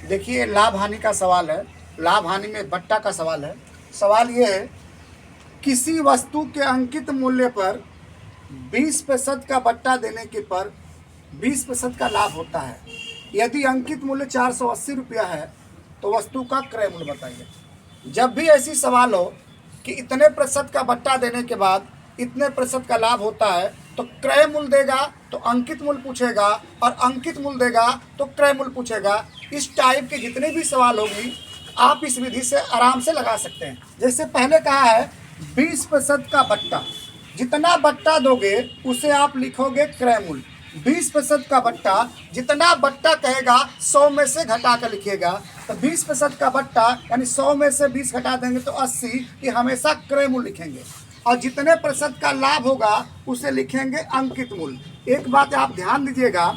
देखिए, लाभ हानि का सवाल है। लाभ हानि में बट्टा का सवाल है। सवाल ये है, किसी वस्तु के अंकित मूल्य पर 20% का बट्टा देने के पर 20% का लाभ होता है। यदि अंकित मूल्य 480 रुपया है तो वस्तु का क्रय मूल्य बताइए। जब भी ऐसी सवाल हो कि इतने प्रतिशत का बट्टा देने के बाद इतने प्रतिशत का लाभ होता है, तो क्रय मूल्य देगा तो अंकित मूल्य पूछेगा, और अंकित मूल्य देगा तो क्रय मूल्य पूछेगा। इस टाइप के जितने भी सवाल होंगी आप इस विधि से आराम से लगा सकते हैं। जैसे पहले कहा है 20% का बट्टा, जितना बट्टा दोगे उसे आप लिखोगे क्रय मूल्य। 20% का बट्टा, जितना बट्टा कहेगा 100 में से घटा कर लिखिएगा। तो 20% का बट्टा यानी 100 में से 20 घटा देंगे तो 80, ये हमेशा क्रय मूल्य लिखेंगे। और जितने प्रतिशत का लाभ होगा उसे लिखेंगे अंकित मूल्य। एक बात आप ध्यान दीजिएगा,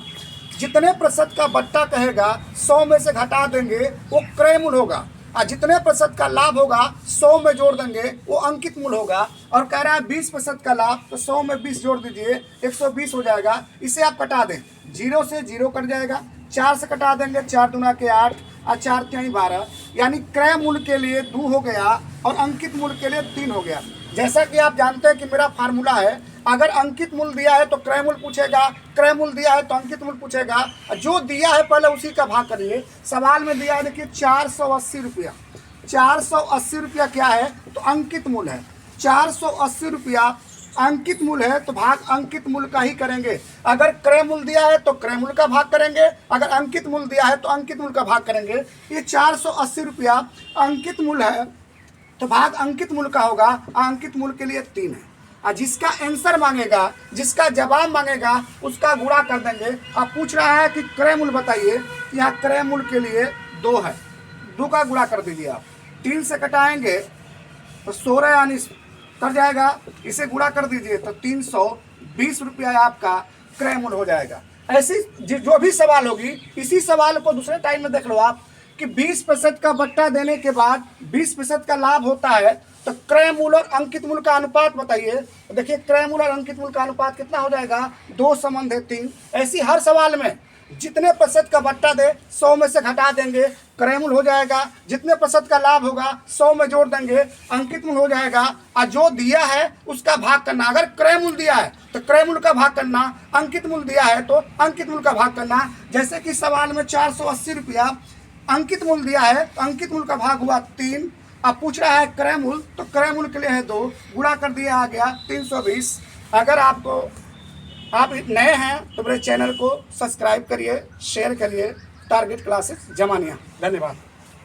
जितने प्रतिशत का बट्टा कहेगा 100 में से घटा देंगे वो क्रय मूल्य होगा, और जितने प्रतिशत का लाभ होगा 100 में जोड़ देंगे वो अंकित मूल्य होगा। और कह रहा है 20% का लाभ, तो 100 में 20 जोड़ दीजिए 120 हो जाएगा। इसे आप कटा दें, 0 से 0 कट जाएगा, 4 से कटा देंगे 4 दूना के 8 और 4 तिहाई 12, यानी क्रय मूल्य के लिए 2 हो गया और अंकित मूल्य के लिए 3 हो गया। जैसा कि आप जानते हैं कि मेरा फार्मूला है, अगर अंकित मूल्य दिया है तो क्रय मूल्य पूछेगा, क्रय मूल्य दिया है तो अंकित मूल्य पूछेगा। जो दिया है पहले उसी का भाग करिए। सवाल में दिया है देखिए 480 रुपया। 480 रुपया क्या है तो अंकित मूल्य है। 480 रुपया अंकित मूल्य है तो भाग अंकित मूल्य का ही करेंगे। अगर क्रय मूल्य दिया है तो क्रय मूल्य का भाग करेंगे, अगर अंकित मूल्य दिया है तो अंकित मूल्य का भाग करेंगे। ये 480 रुपया अंकित मूल्य है तो भाग अंकित मूल्य का होगा। अंकित मूल्य के लिए 3 है, और जिसका आंसर मांगेगा, जिसका जवाब मांगेगा उसका गुणा कर देंगे। अब पूछ रहा है कि क्रय मूल्य बताइए, यहाँ क्रय मूल्य के लिए 2 है, 2 का गुणा कर दीजिए आप। 3 से कटाएंगे तो 16 यानी कर जाएगा, इसे गुणा कर दीजिए तो 320 रुपया आपका क्रय मूल्य हो जाएगा। ऐसी जो भी सवाल होगी, इसी सवाल को दूसरे टाइम में देख लो आप कि 20% का बट्टा देने के बाद 20% का लाभ होता है, तो क्रय मूल्य और अंकित मूल्य का अनुपात बताइए। तो देखिए क्रय मूल्य और अंकित मूल्य का अनुपात कितना हो जाएगा, 2 संबंध है 3। ऐसी हर सवाल में जितने प्रतिशत का बट्टा दे 100 में से घटा देंगे, क्रय मूल्य हो जाएगा। जितने प्रतिशत का लाभ होगा 100 में जोड़ देंगे, अंकित मूल्य हो जाएगा। और जो दिया है उसका भाग करना। अगर क्रय मूल्य दिया है तो क्रय मूल्य का भाग करना, अंकित मूल्य दिया है तो अंकित मूल्य का भाग करना। जैसे कि सवाल में 480 रुपया अंकित मूल्य दिया है तो अंकित मूल्य का भाग हुआ 3। अब पूछ रहा है क्रय मूल्य, तो क्रय मूल्य के लिए है 2, गुणा कर दिया, आ गया 320। अगर आप नए हैं तो मेरे चैनल को सब्सक्राइब करिए, शेयर करिए। Target classes Zamania. धन्यवाद।